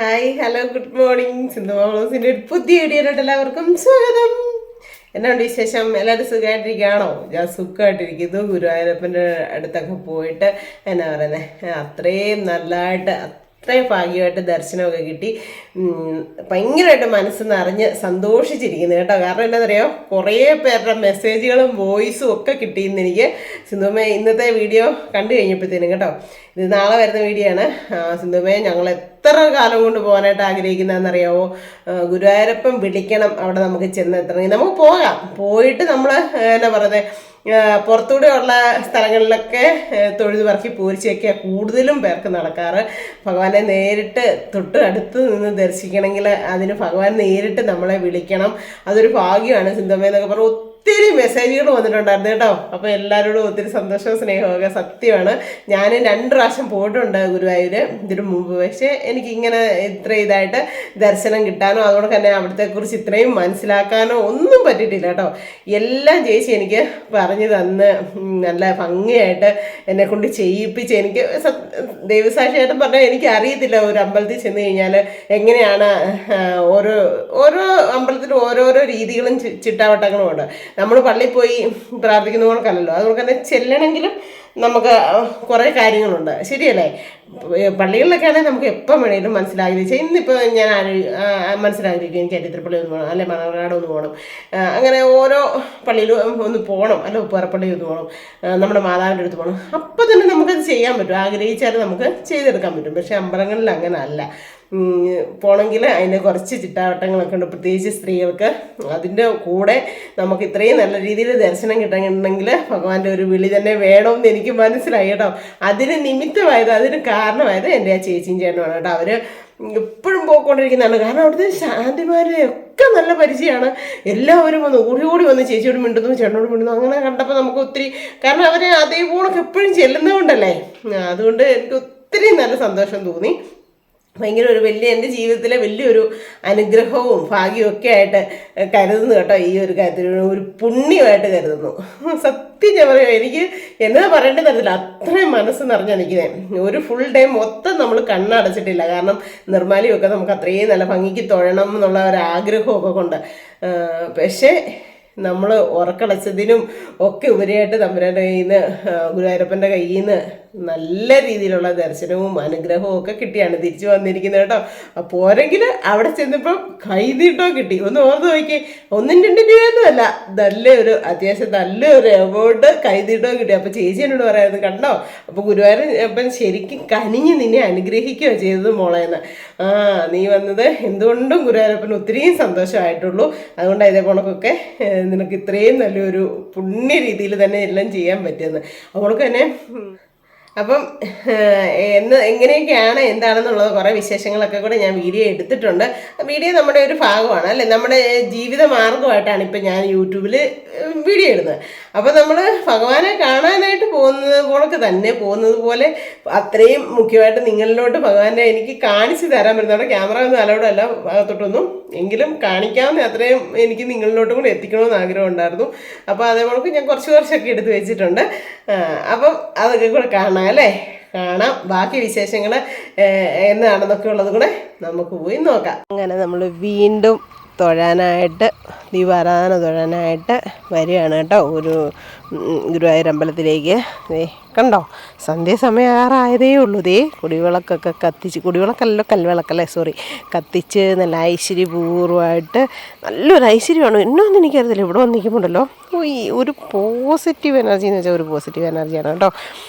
Hi hello good morning. Sindhu മാമോസിൻ്റെ ഒരു പുതിയ വീഡിയോയിലോട്ട് എല്ലാവർക്കും സ്വാഗതം. എന്നാണ്ട് വിശേഷം? എല്ലാവരും സുഖമായിട്ടിരിക്കുകയാണോ? ഞാൻ സുഖമായിട്ടിരിക്കുന്നു. ഗുരുവായൂരപ്പൻ്റെ അടുത്തൊക്കെ പോയിട്ട് എന്നാ പറയുന്നത്, അത്രയും നല്ലതായിട്ട് അത്രയും ഭാഗ്യമായിട്ട് ദർശനമൊക്കെ കിട്ടി. ഭയങ്കരമായിട്ട് മനസ്സ് നിറഞ്ഞ് സന്തോഷിച്ചിരിക്കുന്നു കേട്ടോ. കാരണം എന്താണെന്നറിയോ, കുറേ പേരുടെ മെസ്സേജുകളും വോയിസും ഒക്കെ കിട്ടിയെന്ന് എനിക്ക് സിന്ധുമേ ഇന്നത്തെ വീഡിയോ കണ്ടു കഴിഞ്ഞപ്പോഴത്തേനും കേട്ടോ. ഇത് നാളെ വരുന്ന വീഡിയോ ആണ്. സിന്ധുമേ, ഞങ്ങൾ എത്ര കാലം കൊണ്ട് പോകാനായിട്ട് ആഗ്രഹിക്കുന്നതെന്നറിയാവോ? ഗുരുവായൂരപ്പൻ വിളിക്കണം, അവിടെ നമുക്ക് ചെന്നെത്തണമെങ്കിൽ നമുക്ക് പോകാം. പോയിട്ട് നമ്മൾ എന്നാ പറയുന്നത്, പുറത്തൂടെ ഉള്ള സ്ഥലങ്ങളിലൊക്കെ തൊഴുത് പറക്കി പൂരിച്ചൊക്കെ കൂടുതലും പേർക്ക് നടക്കാറ്. ഭഗവാനെ നേരിട്ട് തൊട്ട് അടുത്ത് നിന്ന് ദർശിക്കണമെങ്കിൽ അതിന് ഭഗവാൻ നേരിട്ട് നമ്മളെ വിളിക്കണം. അതൊരു ഭാഗ്യമാണ് സിന്ധമ്മ എന്നൊക്കെ പറഞ്ഞു ഒത്തിരി മെസ്സേജുകൾ വന്നിട്ടുണ്ടായിരുന്നു കേട്ടോ. അപ്പോൾ എല്ലാവരോടും ഒത്തിരി സന്തോഷവും സ്നേഹമൊക്കെ. സത്യമാണ്, ഞാൻ 2 പ്രാവശ്യം പോയിട്ടുണ്ട് ഗുരുവായൂർ ഇതിനു മുമ്പ്. പക്ഷേ എനിക്കിങ്ങനെ ഇത്ര ഇതായിട്ട് ദർശനം കിട്ടാനോ അതുകൊണ്ട് തന്നെ അവിടത്തെക്കുറിച്ച് ഇത്രയും മനസ്സിലാക്കാനോ ഒന്നും പറ്റിയിട്ടില്ല കേട്ടോ. എല്ലാം ചേച്ചി എനിക്ക് പറഞ്ഞു തന്ന് നല്ല ഭംഗിയായിട്ട് എന്നെ കൊണ്ട് ചെയ്യിപ്പിച്ച്, എനിക്ക് ദൈവസാക്ഷിയായിട്ടും പറഞ്ഞാൽ എനിക്ക് അറിയത്തില്ല ഒരു അമ്പലത്തിൽ ചെന്ന് കഴിഞ്ഞാൽ എങ്ങനെയാണ് ഓരോ അമ്പലത്തിലും ഓരോരോ രീതികളും ചിട്ടാവട്ടങ്ങളും ഉണ്ട്. നമ്മൾ പള്ളിയിൽ പോയി പ്രാർത്ഥിക്കുന്ന കണക്കല്ലല്ലോ. അതുകൊണ്ട് തന്നെ ചെല്ലണമെങ്കിലും നമുക്ക് കുറേ കാര്യങ്ങളുണ്ട്, ശരിയല്ലേ? പള്ളികളിലൊക്കെ ആണെങ്കിൽ നമുക്ക് എപ്പം വേണമെങ്കിലും മനസ്സിലാഗ്രഹിച്ചാൽ, ഇന്നിപ്പോൾ ഞാൻ മനസ്സിലാഗ്രഹിക്കും എനിക്ക് അരിത്രപ്പള്ളി ഒന്ന് പോകണം, അല്ലെ മണർകാട് ഒന്ന് പോകണം, അങ്ങനെ ഓരോ പള്ളിയിലും ഒന്ന് പോകണം, അല്ല ഉപ്പാറപ്പള്ളി ഒന്ന് പോകണം, നമ്മുടെ മാതാവിൻ്റെ അടുത്ത് പോകണം. അപ്പോൾ തന്നെ നമുക്കത് ചെയ്യാൻ പറ്റും, ആഗ്രഹിച്ചാൽ നമുക്ക് ചെയ്തെടുക്കാൻ പറ്റും. പക്ഷേ അമ്പലങ്ങളിൽ അങ്ങനെ അല്ല. പോകണമെങ്കിൽ അതിൻ്റെ കുറച്ച് ചിട്ടാവട്ടങ്ങളൊക്കെ ഉണ്ട്, പ്രത്യേകിച്ച് സ്ത്രീകൾക്ക്. അതിൻ്റെ കൂടെ നമുക്ക് ഇത്രയും നല്ല രീതിയിൽ ദർശനം കിട്ടണമെങ്കിൽ ഭഗവാന്റെ ഒരു വിളി തന്നെ വേണമെന്ന് എനിക്ക് മനസ്സിലായി കേട്ടോ. അതിന് നിമിത്തമായത്, അതിന് കാരണമായത് എൻ്റെ ആ ചേച്ചിയും ചേട്ടനുമാണ് കേട്ടോ. അവർ എപ്പോഴും പോയിക്കൊണ്ടിരിക്കുന്നതാണ്. കാരണം അവിടുത്തെ ശാന്തിമാരെ ഒക്കെ നല്ല പരിചയമാണ്. എല്ലാവരും വന്ന് ഓടി വന്ന് ചേച്ചിയോട് മിണ്ടുന്നു, ചേട്ടനോട് മിണ്ടുന്നു. അങ്ങനെ കണ്ടപ്പോൾ നമുക്ക് ഒത്തിരി, കാരണം അവരെ അതേപോലൊക്കെ എപ്പോഴും ചെല്ലുന്നതുകൊണ്ടല്ലേ, അതുകൊണ്ട് എനിക്ക് ഒത്തിരി നല്ല സന്തോഷം തോന്നി. ഭയങ്കര ഒരു എൻ്റെ ജീവിതത്തിലെ വലിയൊരു അനുഗ്രഹവും ഭാഗ്യവും ഒക്കെ ആയിട്ട് കരുതുന്നു കേട്ടോ. ഈ ഒരു കാര്യത്തിൽ ഒരു പുണ്യമായിട്ട് കരുതുന്നു. സത്യം ഞാൻ പറയുക, എനിക്ക് എന്താ പറയേണ്ടത് അറിയില്ല, അത്രയും മനസ്സ് നിറഞ്ഞാൽ നിൽക്കുന്നത്. ഒരു ഫുൾ ഡേ മൊത്തം നമ്മൾ കണ്ണടച്ചിട്ടില്ല. കാരണം നിർമ്മാല്യമൊക്കെ നമുക്ക് അത്രയും നല്ല ഭംഗിക്ക് തൊഴണം എന്നുള്ള ഒരു ആഗ്രഹമൊക്കെ കൊണ്ട്. പക്ഷേ നമ്മൾ ഉറക്കളച്ചതിനും ഒക്കെ ഉപരിയായിട്ട് തമ്പുരാൻ്റെ കയ്യിൽ നിന്ന്, ഗുരുവായൂരപ്പൻ്റെ കയ്യിൽ നിന്ന് നല്ല രീതിയിലുള്ള ദർശനവും അനുഗ്രഹവും ഒക്കെ കിട്ടിയാണ് തിരിച്ചു വന്നിരിക്കുന്നത് കേട്ടോ. പോരെങ്കിൽ അവിടെ ചെന്നപ്പോൾ കൈനീട്ടവും കിട്ടി. ഒന്ന് ഓർത്ത് നോക്കി, 1-2 രൂപയൊന്നും അല്ല, നല്ലൊരു അത്യാവശ്യം നല്ലൊരു എമൗണ്ട് കൈനീട്ടവും കിട്ടി. അപ്പോൾ ചേച്ചി എന്നോട് പറയായിരുന്നു, കണ്ടോ അപ്പോൾ ഗുരുവായൂരപ്പൻ ശരിക്കും കനിഞ്ഞ് നിന്നെ അനുഗ്രഹിക്കുകയോ ചെയ്തത് മോളേന്ന്. നീ വന്നത് എന്തുകൊണ്ടും ഗുരുവായൂരപ്പന് ഒത്തിരിയും സന്തോഷമായിട്ടുള്ളൂ. അതുകൊണ്ട് ഇതേപോണക്കൊക്കെ നിനക്ക് ഇത്രയും നല്ലൊരു പുണ്യ രീതിയിൽ തന്നെ എല്ലാം ചെയ്യാൻ പറ്റുമെന്ന്. അവൾക്ക് തന്നെ. അപ്പം എങ്ങനെയൊക്കെയാണ് എന്താണെന്നുള്ളത് കുറേ വിശേഷങ്ങളൊക്കെ കൂടെ ഞാൻ വീഡിയോ എടുത്തിട്ടുണ്ട്. വീഡിയോ നമ്മുടെ ഒരു ഭാഗമാണ്, അല്ലേ, നമ്മുടെ ജീവിത മാർഗമായിട്ടാണ് ഇപ്പം ഞാൻ യൂട്യൂബിൽ വീഡിയോ ഇടുന്നത്. അപ്പോൾ നമ്മൾ ഭഗവാനെ കാണാനായിട്ട് പോകുന്നത് പോലെ അത്രയും മുഖ്യമായിട്ട് നിങ്ങളിലോട്ട് ഭഗവാനെ എനിക്ക് കാണിച്ചു തരാൻ പറ്റുന്നുണ്ട്. ക്യാമറ ഒന്നും അലൗഡല്ല ഭാഗത്തോട്ടൊന്നും, എങ്കിലും കാണിക്കാവുന്ന അത്രയും എനിക്ക് നിങ്ങളിലോട്ടും കൂടെ എത്തിക്കണമെന്ന് ആഗ്രഹം ഉണ്ടായിരുന്നു. അപ്പോൾ അതേപോലെ ഞാൻ കുറച്ചൊക്കെ എടുത്ത് വെച്ചിട്ടുണ്ട്. അപ്പം അതൊക്കെ കൂടെ കാണാം, അല്ലേ, കാണാം. ബാക്കി വിശേഷങ്ങൾ എന്താണെന്നൊക്കെ ഉള്ളത് കൂടെ നമുക്ക് പോയി നോക്കാം. അങ്ങനെ നമ്മൾ വീണ്ടും ദീപാരാധന തൊഴാനായിട്ട് വരികയാണ് കേട്ടോ, ഒരു ഗുരുവായൂർ അമ്പലത്തിലേക്ക്. കണ്ടോ, സന്ധ്യാസമയമാറായതേ ഉള്ളൂ. കുടിവിളക്കൊക്കെ കത്തിച്ച്, കുടിവിളക്കല്ലോ കൽവിളക്കല്ലേ, കത്തിച്ച് നല്ല ഐശ്വര്യപൂർവ്വമായിട്ട് നല്ലൊരു ഐശ്വര്യമാണ്. എന്നൊന്നും എനിക്കറിയത്തില്ല, ഇവിടെ വന്ന് നിൽക്കുമ്പോണ്ടല്ലോ ഈ ഒരു പോസിറ്റീവ് എനർജി എന്ന് വെച്ചാൽ ഒരു പോസിറ്റീവ് എനർജിയാണ് കേട്ടോ.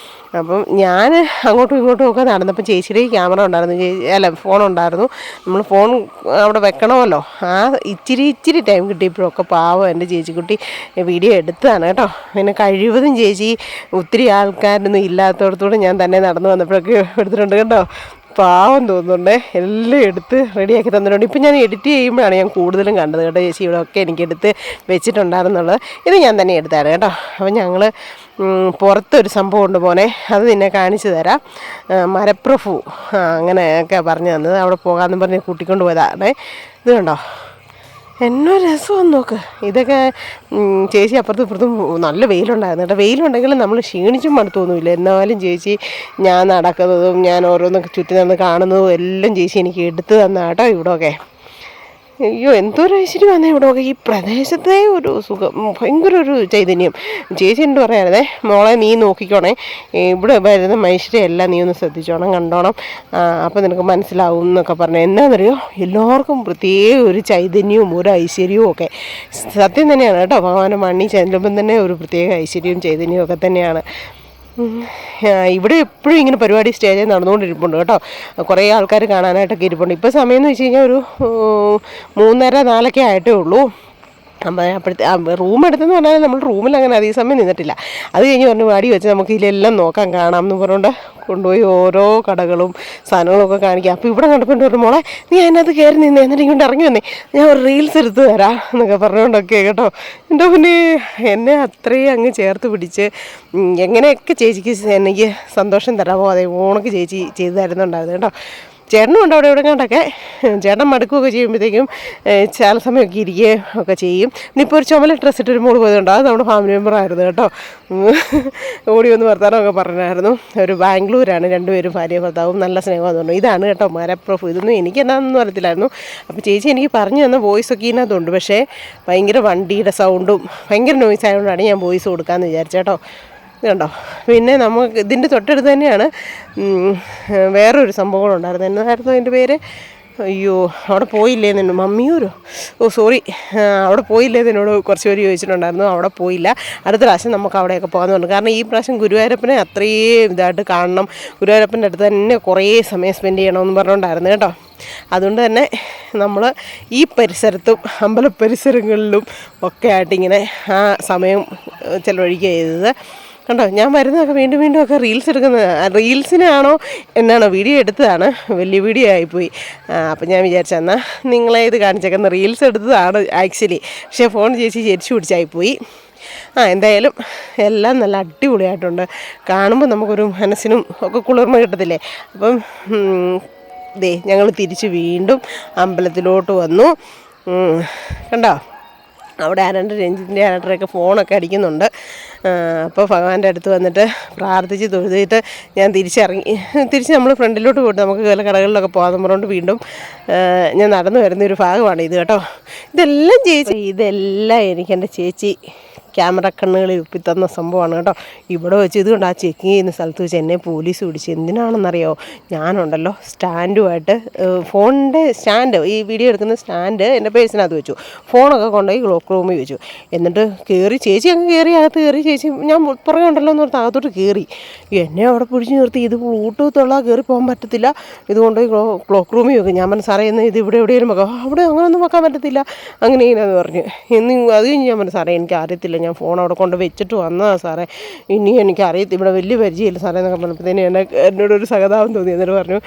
അപ്പം ഞാൻ അങ്ങോട്ടും ഇങ്ങോട്ടും ഒക്കെ നടന്നപ്പോൾ ചേച്ചിയുടെ ക്യാമറ ഉണ്ടായിരുന്നു, ഫോണുണ്ടായിരുന്നു. നമ്മൾ ഫോൺ അവിടെ വെക്കണമല്ലോ. ആ ഇച്ചിരി ടൈം കിട്ടിയപ്പോഴൊക്കെ പാവം എൻ്റെ ചേച്ചിക്കുട്ടി വീഡിയോ എടുത്തതാണ് കേട്ടോ. പിന്നെ കഴിവതും ചേച്ചി ഒത്തിരി ആൾക്കാരൊന്നും ഇല്ലാത്തടത്തൂടെ ഞാൻ തന്നെ നടന്നു വന്നപ്പോഴൊക്കെ എടുത്തിട്ടുണ്ട് കേട്ടോ. പാവം തോന്നുന്നുണ്ട്, എല്ലാം എടുത്ത് റെഡിയാക്കി തന്നിട്ടുണ്ട്. ഇപ്പം ഞാൻ എഡിറ്റ് ചെയ്യുമ്പോഴാണ് ഞാൻ കൂടുതലും കണ്ടത് കേട്ടോ. ചേച്ചി ഇവിടെ ഒക്കെ എനിക്ക് എടുത്ത് വെച്ചിട്ടുണ്ടായിരുന്നുള്ളത്. ഇത് ഞാൻ തന്നെ എടുത്താണ് കേട്ടോ. അപ്പം ഞങ്ങൾ പുറത്തൊരു സംഭവം ഉണ്ട് പോനെ, അത് നിന്നെ കാണിച്ചു തരാം. മരപ്രഭു അങ്ങനെയൊക്കെ പറഞ്ഞു തന്നത്, അവിടെ പോകാമെന്ന് പറഞ്ഞ് കൂട്ടിക്കൊണ്ട് പോയതാണ്. ഇത് കണ്ടോ, എന്നോ രസമെന്ന് നോക്ക്. ഇതൊക്കെ ചേച്ചി അപ്പുറത്തും ഇപ്പുറത്തും നല്ല വെയിലുണ്ടായിരുന്നു കേട്ടോ. വെയിലുണ്ടെങ്കിലും നമ്മൾ ക്ഷീണിച്ചും മടുത്തൊന്നുമില്ല. എന്നാലും ചേച്ചി ഞാൻ നടക്കുന്നതും ഞാൻ ഓരോന്നൊക്കെ ചുറ്റി നിന്ന് കാണുന്നതും എല്ലാം ചേച്ചി എനിക്ക് എടുത്തു തന്ന കേട്ടോ ഇവിടെയൊക്കെ. അയ്യോ എന്തൊരു ഐശ്വര്യമാണ് ഇവിടെയൊക്കെ. ഈ പ്രദേശത്തെ ഒരു സുഖം, ഭയങ്കര ഒരു ചൈതന്യം. ചേച്ചി എന്ത് പറയായിരുന്നേ, മോളെ നീ നോക്കിക്കോണേ, ഇവിടെ വരുന്ന മനുഷ്യരെല്ലാം നീ ഒന്ന് ശ്രദ്ധിച്ചോണം, കണ്ടോണം, അപ്പം നിനക്ക് മനസ്സിലാവും എന്നൊക്കെ പറഞ്ഞു. എന്താണെന്നറിയോ, എല്ലാവർക്കും പ്രത്യേക ഒരു ചൈതന്യവും ഒരു ഐശ്വര്യവും ഒക്കെ. സത്യം തന്നെയാണ് കേട്ടോ. ഭഗവാന്റെ മണ്ണി ചെല്ലുമ്പം തന്നെ ഒരു പ്രത്യേക ഐശ്വര്യവും ചൈതന്യവും ഒക്കെ തന്നെയാണ്. ഇവിടെ എപ്പോഴും ഇങ്ങനെ പരിപാടി സ്റ്റേജിൽ നടന്നുകൊണ്ടിരിപ്പുണ്ട് കേട്ടോ. കുറേ ആൾക്കാർ കാണാനായിട്ടൊക്കെ ഇരിപ്പുണ്ട്. ഇപ്പോൾ സമയം എന്ന് വെച്ച് കഴിഞ്ഞാൽ ഒരു 3:30-4 ആയിട്ടേ ഉള്ളൂ. അപ്പം അപ്പോഴത്തെ റൂം എടുത്തെന്ന് പറഞ്ഞാൽ നമ്മൾ റൂമിൽ അങ്ങനെ അധികം സമയം നിന്നിട്ടില്ല. അത് കഴിഞ്ഞ് പറഞ്ഞ് വാടി വെച്ച് നമുക്ക് ഇതിലെല്ലാം നോക്കാൻ കാണാം എന്ന് പറഞ്ഞുകൊണ്ട് കൊണ്ടുപോയി ഓരോ കടകളും സാധനങ്ങളൊക്കെ കാണിക്കാം. അപ്പോൾ ഇവിടെ കണ്ടപ്പോൾ പറഞ്ഞു, മോളെ നീ അതിനകത്ത് കയറി നിന്നേ, എന്നിട്ട് ഇങ്ങോട്ട് ഇറങ്ങി വന്നേ, ഞാൻ ഒരു റീൽസ് എടുത്ത് തരാം എന്നൊക്കെ പറഞ്ഞുകൊണ്ടൊക്കെ കേട്ടോ. എൻ്റെ പിന്നെ എന്നെ അത്രയും അങ്ങ് ചേർത്ത് പിടിച്ച് എങ്ങനെയൊക്കെ ചേച്ചിക്ക് എനിക്ക് സന്തോഷം തരാമോ അതേ ഓണക്ക് ചേച്ചി ചെയ്തു തരുന്നുണ്ടായിരുന്നു കേട്ടോ. ചേട്ടനും ഉണ്ട് അവിടെ ഇവിടെ കണ്ടൊക്കെ. ചേട്ടൻ മടുക്കുകയൊക്കെ ചെയ്യുമ്പോഴത്തേക്കും ചില സമയമൊക്കെ ഇരിക്കുകയും ഒക്കെ ചെയ്യും. ഇനിയിപ്പോൾ ഒരു ചുമല ഡ്രസ്സ് ഇട്ടൊരു മോള് പോയതുകൊണ്ട് അത് നമ്മുടെ ഫാമിലി മെമ്പറായിരുന്നു കേട്ടോ. ഓടി വന്ന് വർത്താനമൊക്കെ പറഞ്ഞായിരുന്നു. ഒരു ബാംഗ്ലൂരാണ്, രണ്ടുപേരും ഭാര്യ ഭർത്താവും, നല്ല സ്നേഹമെന്ന് പറഞ്ഞു. ഇതാണ് കേട്ടോ മരപ്രഭു. ഇതൊന്നും എനിക്ക് എന്താണെന്നൊന്നും അറിയത്തില്ലായിരുന്നു. അപ്പോൾ ചേച്ചി എനിക്ക് പറഞ്ഞു തന്ന വോയിസൊക്കെ ഇതിനകത്തുണ്ട്. പക്ഷേ ഭയങ്കര വണ്ടിയുടെ സൗണ്ടും ഭയങ്കര നോയ്സ് ആയതുകൊണ്ടാണ് ഞാൻ വോയിസ് കൊടുക്കാമെന്ന് വിചാരിച്ചേട്ടോ. ഇത് കണ്ടോ. പിന്നെ നമുക്ക് ഇതിൻ്റെ തൊട്ടടുത്ത് തന്നെയാണ് വേറൊരു സംഭവം ഉണ്ടായിരുന്നു. എന്നതായിരുന്നു അതിൻ്റെ പേര്? അയ്യോ, അവിടെ പോയില്ലേ നിന്നു മമ്മിയൂരോ, സോറി, അവിടെ പോയില്ലേ എന്നോട് കുറച്ച് പേര് ചോദിച്ചിട്ടുണ്ടായിരുന്നു. അവിടെ പോയില്ല. അടുത്ത പ്രാവശ്യം നമുക്ക് അവിടെയൊക്കെ പോകാമെന്ന് പറഞ്ഞു. കാരണം ഈ പ്രാവശ്യം ഗുരുവായൂരപ്പനെ അത്രയും ഇതായിട്ട് കാണണം, ഗുരുവായൂരപ്പൻ്റെ അടുത്ത് തന്നെ കുറേ സമയം സ്പെൻഡ് ചെയ്യണമെന്ന് പറഞ്ഞുകൊണ്ടായിരുന്നു കേട്ടോ. അതുകൊണ്ട് തന്നെ നമ്മൾ ഈ പരിസരത്തും അമ്പല പരിസരങ്ങളിലും ഒക്കെ ആയിട്ടിങ്ങനെ ആ സമയം ചിലവഴിക്കുക ചെയ്തത് കണ്ടോ. ഞാൻ വരുന്നതൊക്കെ വീണ്ടും വീണ്ടും ഒക്കെ റീൽസ് എടുക്കുന്നത്, റീൽസിനാണോ എന്നാണോ വീഡിയോ എടുത്തതാണ്, വലിയ വീഡിയോ ആയിപ്പോയി. അപ്പം ഞാൻ വിചാരിച്ച എന്നാൽ നിങ്ങളെ ഇത് കാണിച്ചേക്കുന്ന റീൽസ് എടുത്തതാണ് ആക്ച്വലി. പക്ഷേ ഫോൺ ചേച്ചി ചെരിച്ചു പിടിച്ചായിപ്പോയി. എന്തായാലും എല്ലാം നല്ല അടിപൊളിയായിട്ടുണ്ട്. കാണുമ്പോൾ നമുക്കൊരു മനസ്സിനും ഒക്കെ കുളിർമ കിട്ടത്തില്ലേ. അപ്പം ഞങ്ങൾ തിരിച്ച് വീണ്ടും അമ്പലത്തിലോട്ട് വന്നു. കണ്ടോ, അവിടെ രഞ്ജിത്തിൻ്റെ ആരണ്ടൊക്കെ ഫോണൊക്കെ അടിക്കുന്നുണ്ട്. അപ്പോൾ ഭഗവാന്റെ അടുത്ത് വന്നിട്ട് പ്രാർത്ഥിച്ച് തൊഴുതിട്ട് ഞാൻ തിരിച്ച് നമ്മൾ ഫ്രണ്ടിലോട്ട് പോയിട്ട് നമുക്ക് ചില കടകളിലൊക്കെ പോകാമെന്ന് പറഞ്ഞുകൊണ്ട് വീണ്ടും ഞാൻ നടന്നു വരുന്നൊരു ഭാഗമാണ് ഇത് കേട്ടോ. ഇതെല്ലാം എനിക്ക് എൻ്റെ ചേച്ചി ക്യാമറ കണ്ണുകളിൽ ഉപ്പിത്തന്ന സംഭവമാണ് കേട്ടോ. ഇവിടെ വെച്ച് ഇതുകൊണ്ട് ആ ചെക്കിങ് ചെയ്യുന്ന സ്ഥലത്ത് വെച്ച് എന്നെ പോലീസ് പിടിച്ച്. എന്തിനാണെന്നറിയോ, ഞാനുണ്ടല്ലോ സ്റ്റാൻഡുമായിട്ട് ഫോണിൻ്റെ സ്റ്റാൻഡ്, ഈ വീഡിയോ എടുക്കുന്ന സ്റ്റാൻഡ് എൻ്റെ പേഴ്സിനകത്ത് വെച്ചു, ഫോണൊക്കെ കൊണ്ടുപോയി ക്ലോക്ക് റൂമിൽ വെച്ചു. എന്നിട്ട് ചേച്ചി അങ്ങ് കയറി അകത്ത് കയറി. ചേച്ചി ഞാൻ പുറകെ ഉണ്ടല്ലോ എന്ന് പറഞ്ഞാൽ അകത്തോട്ട് കയറി. എന്നെ അവിടെ പിടിച്ച് നിർത്തി. ഇത് ബ്ലൂടൂത്തുള്ള കയറി പോകാൻ പറ്റത്തില്ല, ഇതുകൊണ്ടുപോയി ക്ലോക്ക് റൂമിൽ വെക്കും. ഞാൻ പറഞ്ഞു, സാറേ എന്ന് ഇത് ഇവിടെ എവിടെയെങ്കിലും വെക്കാം. അവിടെ അങ്ങനെയൊന്നും വെക്കാൻ പറ്റത്തില്ല, അങ്ങനെ ഇങ്ങനെയെന്ന് പറഞ്ഞു. അത് കഴിഞ്ഞ് ഞാൻ പറഞ്ഞു, സാറേ എനിക്ക് അറിയത്തില്ല, ഞാൻ ഫോൺ അവിടെ കൊണ്ട് വെച്ചിട്ട് വന്നതാണ് സാറേ, ഇനി എനിക്ക് അറിയത്തില്ല, ഇവിടെ വലിയ പരിചയമില്ല സാറേ എന്നൊക്കെ പറഞ്ഞപ്പോഴത്തേനും എന്നോടൊരു സഹതാപം തോന്നി. എന്നിട്ട് പറഞ്ഞു,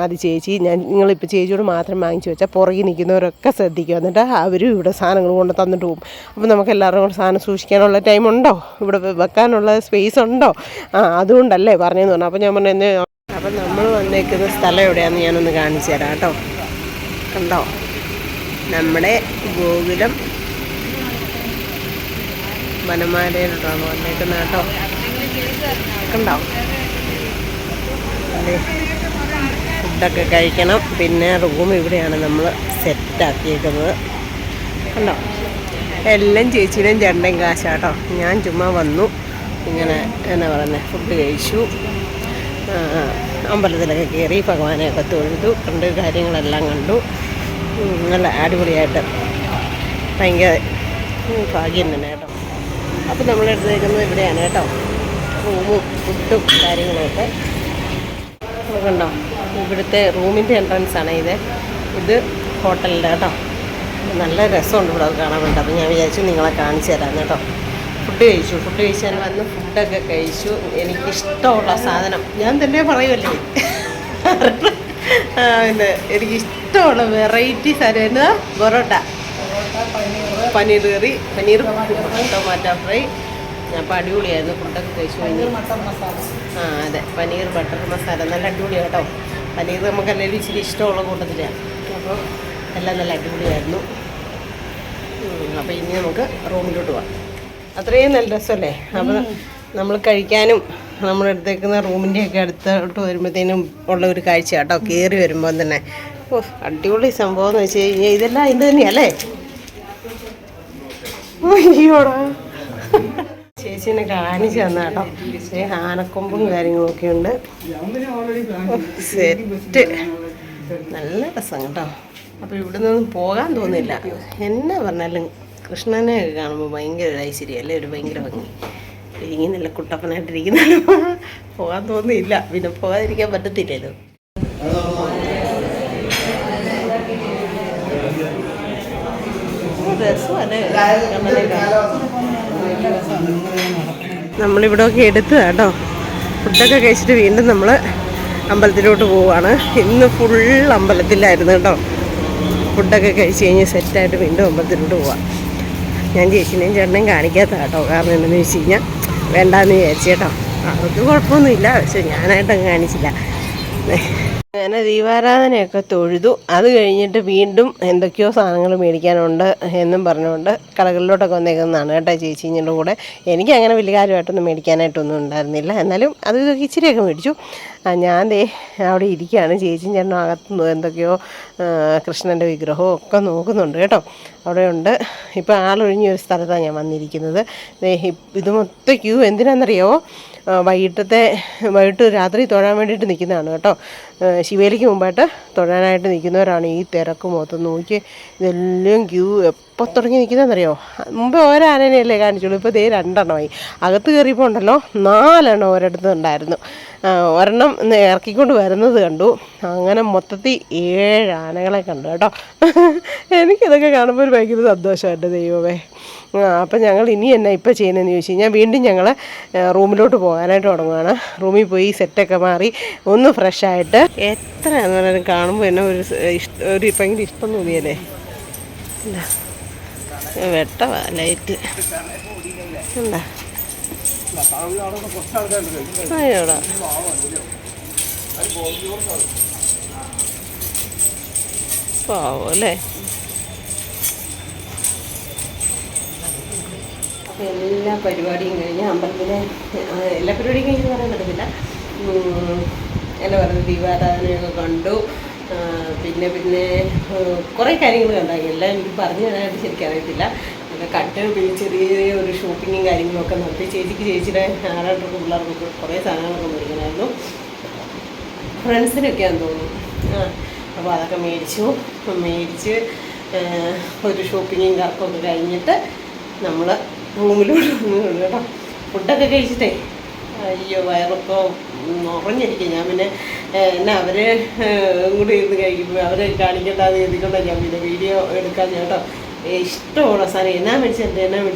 അത് ചേച്ചി നിങ്ങളിപ്പോൾ ചേച്ചിയോട് മാത്രം വാങ്ങിച്ചു വെച്ചാൽ പുറകിൽ നിൽക്കുന്നവരൊക്കെ ശ്രദ്ധിക്കുക, എന്നിട്ട് അവരും ഇവിടെ സാധനങ്ങൾ കൊണ്ട് തന്നിട്ട് പോകും. അപ്പോൾ നമുക്ക് എല്ലാവരും കൂടെ സാധനം സൂക്ഷിക്കാനുള്ള ടൈമുണ്ടോ, ഇവിടെ വെക്കാനുള്ള സ്പേസ് ഉണ്ടോ, അതുകൊണ്ടല്ലേ പറഞ്ഞതെന്ന് പറഞ്ഞു. അപ്പോൾ ഞാൻ പറഞ്ഞു, അപ്പം നമ്മൾ വന്നേക്കുന്ന സ്ഥലം എവിടെയാണെന്ന് ഞാനൊന്ന് കാണിച്ചു തരാം കേട്ടോ. കണ്ടോ, നമ്മുടെ ഗോകുലം വനമാലയിലോട്ടാണ് വന്നേക്കുന്നത് കേട്ടോ. കണ്ടോ, അല്ലേ, ഫുഡൊക്കെ കഴിക്കണം. പിന്നെ റൂം ഇവിടെയാണ് നമ്മൾ സെറ്റാക്കിയേക്കുന്നത്. കണ്ടോ, എല്ലാം ചേച്ചിയുടെയും ചേട്ടൻ്റെയും കാശാട്ടോ. ഞാൻ ചുമ്മാ വന്നു, ഇങ്ങനെ എന്നാ പറയുന്നത്, ഫുഡ് കഴിച്ചു, അമ്പലത്തിലൊക്കെ കയറി ഭഗവാനെയൊക്കെ തൊഴുതു, കണ്ട് കാര്യങ്ങളെല്ലാം കണ്ടു. നല്ല അടിപൊളിയായിട്ട് ഭയങ്കര ഭാഗ്യം തന്നെ കേട്ടോ. അപ്പോൾ നമ്മളെടുത്തേക്കുന്നത് ഇവിടെയാണ് കേട്ടോ, റൂമും ഫുഡും കാര്യങ്ങളൊക്കെ. കണ്ടോ, ഇവിടുത്തെ റൂമിൻ്റെ എൻട്രൻസാണ് ഇത് ഹോട്ടലിൻ്റെ കേട്ടോ. നല്ല രസമുണ്ട് ഇവിടെ കാണാൻ വേണ്ടി. അപ്പോൾ ഞാൻ വിചാരിച്ചു നിങ്ങളെ കാണിച്ചു തരാം കേട്ടോ. ഫുഡ് കഴിച്ചാൽ വന്ന് ഫുഡൊക്കെ കഴിച്ചു. എനിക്കിഷ്ടമുള്ള സാധനം ഞാൻ തന്നെ പറയുമല്ലേ, പിന്നെ എനിക്കിഷ്ടമുള്ള വെറൈറ്റി സാധനം എന്നാ പൊറോട്ട, പനീർ കറി, പനീർ ടൊമാറ്റോ ഫ്രൈ. അപ്പോൾ അടിപൊളിയായിരുന്നു ഫുഡൊക്കെ കഴിച്ചു കഴിഞ്ഞ്. അതെ, പനീർ ബട്ടർ മസാല നല്ല അടിപൊളിയാണ് കേട്ടോ. പനീർ നമുക്കെല്ലാവരും ഇച്ചിരി ഇഷ്ടമുള്ള കൂട്ടത്തിലാണ്. അപ്പോൾ എല്ലാം നല്ല അടിപൊളിയായിരുന്നു. അപ്പോൾ ഇനി നമുക്ക് റൂമിലോട്ട് പോകാം. അത്രയും നല്ല രസമല്ലേ. അപ്പോൾ നമ്മൾ കഴിക്കാനും നമ്മൾ എടുത്തേക്കുന്ന റൂമിൻ്റെയൊക്കെ അടുത്തോട്ട് വരുമ്പോഴത്തേനും ഉള്ള ഒരു കാഴ്ച കേട്ടോ. കയറി വരുമ്പോൾ തന്നെ അടിപൊളി സംഭവം എന്ന് വെച്ച് കഴിഞ്ഞാൽ ഇതെല്ലാം അതിൻ്റെ തന്നെയല്ലേ. അയ്യോടാ ചേച്ചീനെ കാണിച്ചു തന്ന കേട്ടോ. ആനക്കൊമ്പും കാര്യങ്ങളൊക്കെ ഉണ്ട്. സെറ്റ് നല്ല രസം കേട്ടോ. അപ്പോൾ ഇവിടെ നിന്നും പോകാൻ തോന്നില്ല. എന്നാ പറഞ്ഞാലും കൃഷ്ണനെ കാണുമ്പോൾ ഭയങ്കര ഒരു ഐശ്വര്യമല്ലേ, ഒരു ഭയങ്കര ഭംഗി. ഇങ്ങനെയല്ല കുട്ടപ്പനായിട്ടിരിക്കുന്നല്ലോ, പോകാൻ തോന്നിയില്ല. പിന്നെ പോകാതിരിക്കാൻ പറ്റത്തില്ലല്ലോ. നമ്മളിവിടെ ഒക്കെ എടുത്ത് കേട്ടോ. ഫുഡൊക്കെ കഴിച്ചിട്ട് വീണ്ടും നമ്മൾ അമ്പലത്തിലോട്ട് പോവുകയാണ്. ഇന്ന് ഫുൾ അമ്പലത്തിലായിരുന്നു കേട്ടോ. ഫുഡൊക്കെ കഴിച്ച് കഴിഞ്ഞ് സെറ്റായിട്ട് വീണ്ടും അമ്പലത്തിലോട്ട് പോവാം. ഞാൻ ചേച്ചിനെയും ചേട്ടനെയും കാണിക്കാത്ത കേട്ടോ. കാരണം എന്താണെന്ന് വെച്ച് കഴിഞ്ഞാൽ വേണ്ടാന്ന് വിചാരിച്ചു കേട്ടോ. അവർക്ക് കുഴപ്പമൊന്നുമില്ല, പക്ഷെ ഞാനായിട്ടങ്ങ് കാണിച്ചില്ല. അങ്ങനെ ദീപാരാധനയൊക്കെ തൊഴുതു. അത് കഴിഞ്ഞിട്ട് വീണ്ടും എന്തൊക്കെയോ സാധനങ്ങൾ മേടിക്കാനുണ്ട് എന്നും പറഞ്ഞുകൊണ്ട് കടകളിലോട്ടൊക്കെ വന്നേക്കുന്നതാണ് കേട്ടോ ചേച്ചീൻ്റെ കൂടെ. എനിക്ക് അങ്ങനെ വലിയ കാര്യമായിട്ടൊന്നും മേടിക്കാനായിട്ടൊന്നും ഉണ്ടായിരുന്നില്ല. എന്നാലും അത് ഇതൊക്കെ ഇച്ചിരിയൊക്കെ മേടിച്ചു. ഞാൻ ദേ അവിടെ ഇരിക്കുകയാണ്. ചേച്ചിയും ചേട്ടനും അകത്ത് എന്തൊക്കെയോ കൃഷ്ണൻ്റെ വിഗ്രഹവും ഒക്കെ നോക്കുന്നുണ്ട് കേട്ടോ. അവിടെ ഉണ്ട്. ഇപ്പോൾ ആളൊഴിഞ്ഞൊരു സ്ഥലത്താണ് ഞാൻ വന്നിരിക്കുന്നത്. ഇത് മൊത്തം ക്യൂ എന്തിനാണെന്നറിയാമോ? വൈകിട്ട് രാത്രി തൊഴാൻ വേണ്ടിയിട്ട് നിൽക്കുന്നതാണ് കേട്ടോ. ശിവേലിക്ക് മുമ്പായിട്ട് തൊഴാനായിട്ട് നിൽക്കുന്നവരാണ് ഈ തിരക്ക് മൊത്തം. നോക്കി ഇതെല്ലാം ക്യൂ എപ്പോൾ തുടങ്ങി നിൽക്കുന്നതെന്നറിയോ? മുമ്പ് ഒരാനേനെയല്ലേ കാണിച്ചുള്ളൂ, ഇപ്പോൾ ദേ 2 എണ്ണമായി. അകത്ത് കയറിയപ്പോൾ ഉണ്ടല്ലോ 4 എണ്ണം ഒരിടത്ത് ഉണ്ടായിരുന്നു. ഒരെണ്ണം ഇറക്കിക്കൊണ്ട് വരുന്നത് കണ്ടു. അങ്ങനെ മൊത്തത്തിൽ 7 ആനകളെ കണ്ടു കേട്ടോ. എനിക്കിതൊക്കെ കാണുമ്പോൾ ഒരു ഭയങ്കര സന്തോഷമായിട്ട് ദൈവമേ. അപ്പം ഞങ്ങൾ ഇനി എന്നാ ഇപ്പോൾ ചെയ്യുന്നതെന്ന് ചോദിച്ചു കഴിഞ്ഞാൽ വീണ്ടും ഞങ്ങൾ റൂമിലോട്ട് പോകാനായിട്ട് തുടങ്ങുകയാണ്. റൂമിൽ പോയി സെറ്റൊക്കെ മാറി ഒന്ന് ഫ്രഷായിട്ട് എത്രയാണെന്ന് പറഞ്ഞാലും കാണുമ്പോൾ എന്നെ ഒരു ഭയങ്കര ഇഷ്ടം തോന്നിയല്ലേ. എന്താ വെട്ടവാ ലൈറ്റ് എന്താ അയ്യോടാ. പാവം അല്ലേ. എല്ലാ പരിപാടിയും കഴിഞ്ഞ് അമ്പലത്തിലെ എല്ലാ പരിപാടിയും കഴിഞ്ഞ് പറയാൻ പറ്റത്തില്ല. എന്നാ പറയുന്നത്, ദീപാരാധനയൊക്കെ കണ്ടു. പിന്നെ കുറേ കാര്യങ്ങൾ കണ്ടായി. എല്ലാം എനിക്ക് പറഞ്ഞു തരാനായിട്ട് ശരിക്കും അറിയത്തില്ല. കട്ട് പിന്നെ ചെറിയ ഒരു ഷോപ്പിങ്ങും കാര്യങ്ങളൊക്കെ നടത്തി. ചേച്ചിയുടെ ആരാട്ടർക്ക് പിള്ളേർക്കൊക്കെ കുറേ സാധനങ്ങളൊക്കെ മേടിക്കണമായിരുന്നു. ഫ്രണ്ട്സിനൊക്കെയാണെന്ന് തോന്നുന്നു. അപ്പോൾ അതൊക്കെ മേടിച്ച് ഒരു ഷോപ്പിങ്ങും കറക്കമൊക്കെ കഴിഞ്ഞിട്ട് നമ്മൾ റൂമിലോട്ട് വന്നു കേട്ടോ. ഫുഡൊക്കെ കഴിച്ചിട്ടേ അയ്യോ വയറൊക്കെ നിറഞ്ഞിരിക്കും. ഞാൻ പിന്നെ എന്നാ അവർ കൂടെ ഇരുന്ന് കഴിക്കുമ്പോൾ അവരെ കാണിക്കേണ്ടത് എഴുതിക്കൊണ്ടാണ് ഞാൻ പിന്നെ വീഡിയോ എടുക്കാൻ കേട്ടോ. ഇഷ്ടമുള്ള സാധനം എന്നാ മേടിച്ചെൻ്റെ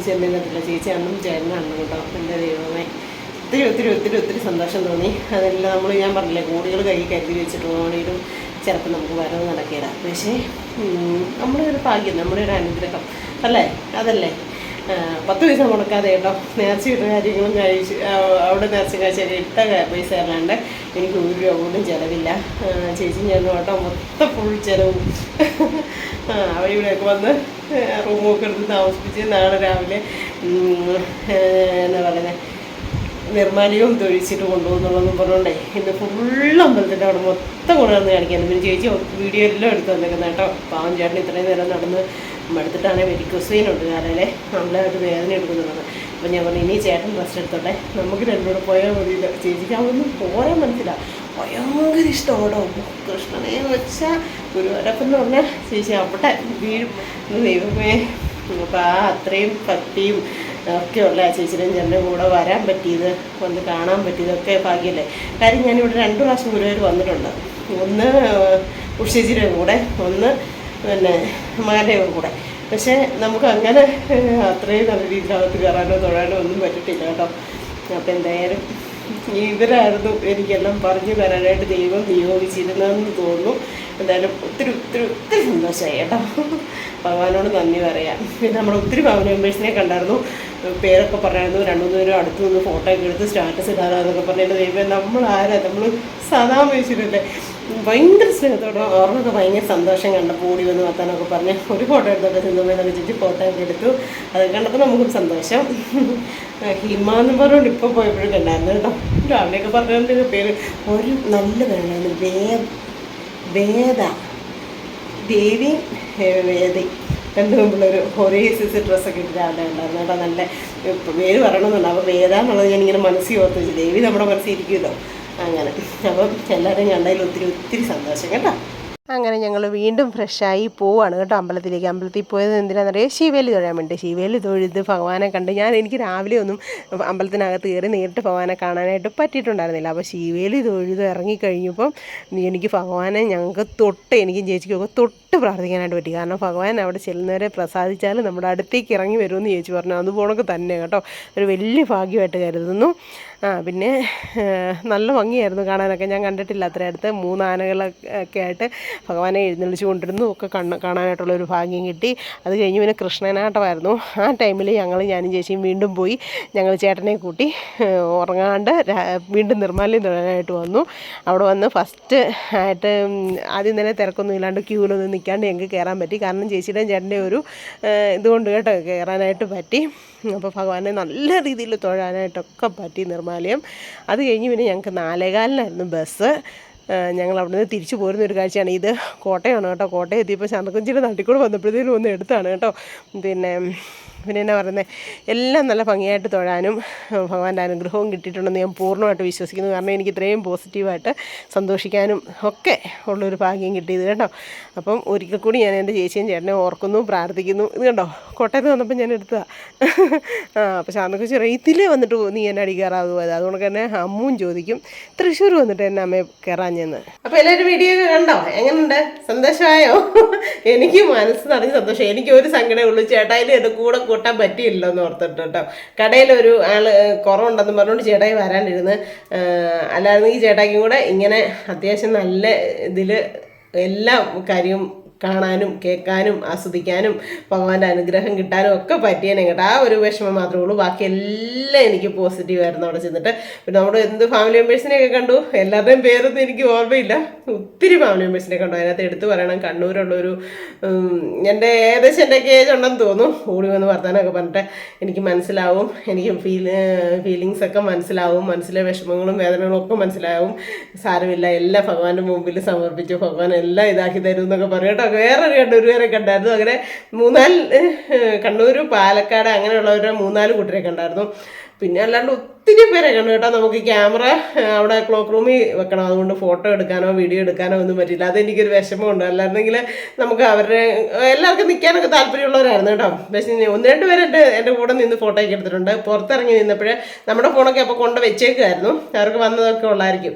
കണ്ടില്ല. ചേച്ചി അന്നും ചേട്ടനാണ് കേട്ടോ. എൻ്റെ ദൈവമേ ഒത്തിരി സന്തോഷം തോന്നി. അതെല്ലാം ഞാൻ പറഞ്ഞില്ലേ, കോടികൾ കൈ കരുതി വെച്ചിട്ട് പോകണമെങ്കിലും ചിലപ്പോൾ നമുക്ക് വരവ് നടക്കില്ല. പക്ഷേ നമ്മുടെ ഒരു ഭാഗ്യം, നമ്മുടെ ഒരു അനുഗ്രഹം അല്ലേ, അതല്ലേ. 10 പൈസ മുടക്കാതെ കേട്ടോ നേർച്ച ഇട്ട കാര്യങ്ങളും കഴിച്ച് അവിടെ നേർച്ച കഴിച്ചാൽ ഇട്ട പൈസ അല്ലാണ്ട് എനിക്ക് 1 രൂപ പോലും ചിലവില്ല. ചേച്ചി ഞാൻ കേട്ടോ മൊത്തം ഫുൾ ചിലവും. അവിടെ ഇവിടെയൊക്കെ വന്ന് റൂമൊക്കെ എടുത്ത് താമസിപ്പിച്ച് നാളെ രാവിലെ എന്നാ പറയുന്നത് നിർമ്മാല്യവും തൊഴിച്ചിട്ട് കൊണ്ടുപോകുന്നുള്ളതെന്നും പറഞ്ഞോണ്ടേ ഇന്ന് ഫുൾ അമ്പലത്തിൻ്റെ അവിടെ മൊത്തം കൊണ്ടുവന്ന് കാണിക്കാൻ. പിന്നെ ചേച്ചി വീഡിയോ എല്ലാം എടുത്ത് വന്നേക്കുന്നത് കേട്ടോ. പാവം ചേട്ടൻ ഇത്രയും നേരം നടന്ന് മടുത്തിട്ടാണെങ്കിൽ വെരിക്കോസ് കാലയിലെ നല്ലതായിട്ട് വേദന എടുക്കുന്നുള്ളത്. അപ്പോൾ ഞാൻ പറഞ്ഞു ഇനി ചേട്ടൻ റെസ്റ്റ് എടുത്തോട്ടെ, നമുക്ക് രണ്ടുകൂടെ പോയാൽ മതിയില്ല. ചേച്ചിക്ക് അതൊന്നും പോരാൻ മനസ്സില്ല. ഭയങ്കര ഇഷ്ടമാണോ കൃഷ്ണനെ വെച്ചാൽ ഗുരുവായൂരപ്പൻ എന്ന് പറഞ്ഞാൽ ചേച്ചി അവിടെ വീഴും. ദൈവമേ. അപ്പോൾ അത്രയും ഭക്തിയും ഒക്കെയുള്ള ചേച്ചിയും ചേട്ടൻ്റെ കൂടെ വരാൻ പറ്റിയത്, വന്ന് കാണാൻ പറ്റിയതൊക്കെ ഭാഗ്യമല്ലേ. കാര്യം ഞാനിവിടെ 2 പ്രാവശ്യം ഗുരുവായൂർ വന്നിട്ടുണ്ട്. ഒന്ന് ഉഷേച്ചിയുടെ കൂടെ, ഒന്ന് പിന്നെ മകൻ്റെ കൂടെ. പക്ഷേ നമുക്ക് അങ്ങനെ അത്രയും നല്ല രീതിയിലകത്ത് കയറാനോ തൊഴാനോ ഒന്നും പറ്റിയിട്ടില്ല കേട്ടോ. അപ്പോൾ എന്തായാലും ഇവരായിരുന്നു എനിക്കെല്ലാം പറഞ്ഞു തരാനായിട്ട് ദൈവം നിയോഗിച്ചിരുന്നതെന്ന് തോന്നുന്നു. എന്തായാലും ഒത്തിരി സന്തോഷമായി കേട്ടോ. ഭഗവാനോട് നന്ദി പറയാം. പിന്നെ നമ്മൾ ഒത്തിരി ഫാമിലി മെമ്പേഴ്സിനെ കണ്ടായിരുന്നു. പേരൊക്കെ പറയായിരുന്നു. 2-3 പേരും അടുത്ത് നിന്ന് ഫോട്ടോ ഒക്കെ എടുത്ത് സ്റ്റാറ്റസ് ഇടാതെന്നൊക്കെ പറഞ്ഞിട്ട് ദൈവം നമ്മൾ ആരാ, നമ്മൾ സാധാ മനുഷ്യരല്ലേ. ഭയങ്കര സ്നേഹത്തോടെ ഓർമ്മയൊക്കെ ഭയങ്കര സന്തോഷം കണ്ടപ്പോൾ ഓടി വന്ന് വർത്താനൊക്കെ പറഞ്ഞ് ഒരു ഫോട്ടോ എടുത്തൊക്കെ സിന്ധുമ്മേന്നൊക്കെ ചേച്ചി ഫോട്ടോ ഒക്കെ എടുത്തു. അത് കണ്ടപ്പോൾ നമുക്കും സന്തോഷം. ഹിമ എന്ന് പറഞ്ഞുകൊണ്ട് ഇപ്പോൾ പോയപ്പോഴും കണ്ടായിരുന്നു കേട്ടോ. രാവിലെയൊക്കെ പറഞ്ഞതിൻ്റെ പേര് ഒരു നല്ല പേരാണ് വേദ ദേവി വേദി രണ്ടു മുമ്പുള്ളൊരു ഒരേ സൈസ് ഡ്രസ്സൊക്കെ ഇട്ട് രാവിലെ ഉണ്ടായിരുന്നു കേട്ടോ. നല്ല പേര് പറയണമെന്നുണ്ട്. അപ്പോൾ വേദ എന്നുള്ളത് ഞാനിങ്ങനെ മനസ്സിൽ ഓർത്ത് വെച്ചു. ദേവി നമ്മുടെ മനസ്സിൽ ഇരിക്കുമല്ലോ അങ്ങനെ. അപ്പം എല്ലാവരും കണ്ടതിൽ ഒത്തിരി സന്തോഷം കേട്ടോ. അങ്ങനെ ഞങ്ങൾ വീണ്ടും ഫ്രഷായി പോവാണ് കേട്ടോ അമ്പലത്തിലേക്ക്. അമ്പലത്തിൽ പോയത് എന്തിനാണെന്നറിയാം, ശിവേലി തൊഴാൻ വേണ്ടി. ശിവേലി തൊഴുത് ഭഗവാനെ കണ്ട് എനിക്ക് രാവിലെ ഒന്നും അമ്പലത്തിനകത്ത് കയറി നേരിട്ട് ഭഗവാനെ കാണാനായിട്ട് പറ്റിയിട്ടുണ്ടായിരുന്നില്ല. അപ്പോൾ ശിവേലി തൊഴുത് ഇറങ്ങിക്കഴിഞ്ഞപ്പം എനിക്ക് ഭഗവാനെ എനിക്കും ചേച്ചിക്കൊക്കെ തൊട്ട് പ്രാർത്ഥിക്കാനായിട്ട് പറ്റി. കാരണം ഭഗവാൻ അവിടെ ചെല്ലുന്നവരെ പ്രസാദിച്ചാൽ നമ്മുടെ അടുത്തേക്ക് ഇറങ്ങി വരുമെന്ന് ചേച്ചി പറഞ്ഞു. അതുപോണക്ക് തന്നെ കേട്ടോ, ഒരു വലിയ ഭാഗ്യമായിട്ട് കരുതുന്നു. പിന്നെ നല്ല ഭംഗിയായിരുന്നു കാണാനൊക്കെ. ഞാൻ കണ്ടിട്ടില്ല അത്ര അടുത്ത് 3 ആനകളൊക്കെ ആയിട്ട് ഭഗവാനെ എഴുന്നള്ളിച്ച് കൊണ്ടിരുന്നു ഒക്കെ കാണാനായിട്ടുള്ളൊരു ഭാഗ്യം കിട്ടി. അത് കഴിഞ്ഞ് പിന്നെ കൃഷ്ണനാട്ടമായിരുന്നു. ആ ടൈമിൽ ഞാനും ചേച്ചിയും വീണ്ടും പോയി. ഞങ്ങൾ ചേട്ടനെ കൂട്ടി ഉറങ്ങാണ്ട് വീണ്ടും നിർമ്മാല്യം തൊഴാനായിട്ട് വന്നു. അവിടെ വന്ന് ഫസ്റ്റ് ആയിട്ട് ആദ്യം തന്നെ തിരക്കൊന്നും ഇല്ലാണ്ട് ക്യൂവിലൊന്നും നിൽക്കാണ്ട് ഞങ്ങൾക്ക് കയറാൻ പറ്റി. കാരണം ചേച്ചിയുടെയും ചേട്ടൻ്റെ ഒരു ഇതുകൊണ്ട് കേട്ടോ കയറാനായിട്ട് പറ്റി. അപ്പോൾ ഭഗവാനെ നല്ല രീതിയിൽ തൊഴാനായിട്ടൊക്കെ പറ്റി നിർമ്മാലയം. അത് കഴിഞ്ഞ് പിന്നെ ഞങ്ങൾക്ക് 4:15 ബസ്. ഞങ്ങൾ അവിടെ നിന്ന് തിരിച്ചു പോരുന്ന ഒരു കാഴ്ചയാണ്. ഇത് കോട്ടയമാണ് കേട്ടോ. കോട്ടയം എത്തിയപ്പോൾ ശാന്തക്കുഞ്ചിയുടെ നാട്ടിൽ വന്നപ്പോഴത്തേനും ഒന്ന് എടുത്താണ് കേട്ടോ. പിന്നെ എന്നാ പറയുന്നത്, എല്ലാം നല്ല ഭംഗിയായിട്ട് തൊഴാനും ഭഗവാന്റെ അനുഗ്രഹവും കിട്ടിയിട്ടുണ്ടെന്ന് ഞാൻ പൂർണ്ണമായിട്ട് വിശ്വസിക്കുന്നു. കാരണം എനിക്ക് ഇത്രയും പോസിറ്റീവായിട്ട് സന്തോഷിക്കാനും ഒക്കെ ഉള്ളൊരു ഭാഗ്യം കിട്ടിയത് കേട്ടോ. അപ്പം ഒരിക്കൽ കൂടി ഞാൻ എൻ്റെ ചേച്ചിയും ചേട്ടനെ ഓർക്കുന്നു, പ്രാർത്ഥിക്കുന്നു. ഇത് കണ്ടോ, കോട്ടയത്ത് വന്നപ്പോൾ ഞാൻ എടുത്തതാണ്. അപ്പോൾ ശാന്തക്കുഞ്ചി ഇതിൽ വന്നിട്ട് നീ എന്നെ അടി കയറാതെ. അതുകൊണ്ട് തന്നെ അമ്മും ചോദിക്കും തൃശ്ശൂർ വന്നിട്ട് എന്നെ അമ്മയെ കയറാഞ്ഞെന്ന്. അപ്പോൾ എല്ലാവരും വീഡിയോ ഒക്കെ കണ്ടോ? എങ്ങനെയുണ്ട്? സന്തോഷമായോ? എനിക്ക് മനസ്സ് നിറഞ്ഞ സന്തോഷം. എനിക്ക് ഒരു സങ്കടമേ ഉള്ളൂ, ചേട്ടായിൻ്റെ എൻ്റെ കൂടെ കൂട്ടാൻ പറ്റിയില്ലോ എന്ന് ഓർത്തിട്ട് കേട്ടോ. കടയിലൊരു ആൾ കുറവുണ്ടെന്ന് പറഞ്ഞുകൊണ്ട് ചേട്ടായി വരാനിരുന്ന്. അല്ലായിരുന്നെങ്കിൽ ചേട്ടായിക്കും കൂടെ ഇങ്ങനെ അത്യാവശ്യം നല്ല ഇതിൽ എല്ലാ കാര്യവും കാണാനും കേൾക്കാനും ആസ്വദിക്കാനും ഭഗവാന്റെ അനുഗ്രഹം കിട്ടാനും ഒക്കെ പറ്റിയേനെ കേട്ടോ. ആ ഒരു വിഷമം മാത്രമേ ഉള്ളൂ. ബാക്കി എല്ലാം എനിക്ക് പോസിറ്റീവായിരുന്നു അവിടെ ചെന്നിട്ട്. പിന്നെ നമ്മുടെ എന്ത് ഫാമിലി മെമ്പേഴ്സിനെയൊക്കെ കണ്ടു. എല്ലാവരുടെയും പേരൊന്നും എനിക്ക് ഓർമ്മയില്ല. ഒത്തിരി ഫാമിലി മെമ്പേഴ്സിനെ കണ്ടു. അതിനകത്ത് എടുത്തു പറയണം, കണ്ണൂരുള്ളൊരു എൻ്റെ ഏകദേശം എൻ്റെയൊക്കെ ഏജ് ഉണ്ടെന്ന് തോന്നും. ഓടി വന്ന് വർത്താനമൊക്കെ പറഞ്ഞിട്ട് എനിക്ക് മനസ്സിലാവും. എനിക്ക് ഫീലിങ്സൊക്കെ മനസ്സിലാവും. മനസ്സിലെ വിഷമങ്ങളും വേദനകളും ഒക്കെ മനസ്സിലാവും. സാരമില്ല, എല്ലാം ഭഗവാന്റെ മുമ്പിൽ സമർപ്പിച്ചു, ഭഗവാൻ എല്ലാം ഇതാക്കി തരും എന്നൊക്കെ പറയട്ടോ. വേറൊരു കണ്ണൂരുകാരെ കണ്ടായിരുന്നു. അങ്ങനെ 3-4 കണ്ണൂർ പാലക്കാട് അങ്ങനെയുള്ളവരെ 3-4 കൂട്ടരെ കണ്ടായിരുന്നു. പിന്നെ അല്ലാണ്ട് ഒത്തിരി പേരെ കണ്ടു കേട്ടോ. നമുക്ക് ക്യാമറ അവിടെ ക്ലോക്ക് റൂമിൽ വെക്കണം. അതുകൊണ്ട് ഫോട്ടോ എടുക്കാനോ വീഡിയോ എടുക്കാനോ ഒന്നും പറ്റില്ല. അതെനിക്കൊരു വിഷമമുണ്ട്. അല്ലായിരുന്നെങ്കിൽ നമുക്ക് അവരുടെ എല്ലാവർക്കും നിൽക്കാനൊക്കെ താല്പര്യമുള്ളവരായിരുന്നു കേട്ടോ. പക്ഷേ 1-2 പേര് എൻ്റെ കൂടെ നിന്ന് ഫോട്ടോയൊക്കെ എടുത്തിട്ടുണ്ട്. പുറത്തിറങ്ങി നിന്നപ്പോഴേ നമ്മുടെ ഫോണൊക്കെ അപ്പോൾ കൊണ്ട് വെച്ചേക്കുമായിരുന്നു. അവർക്ക് വന്നതൊക്കെ ഉള്ളായിരിക്കും.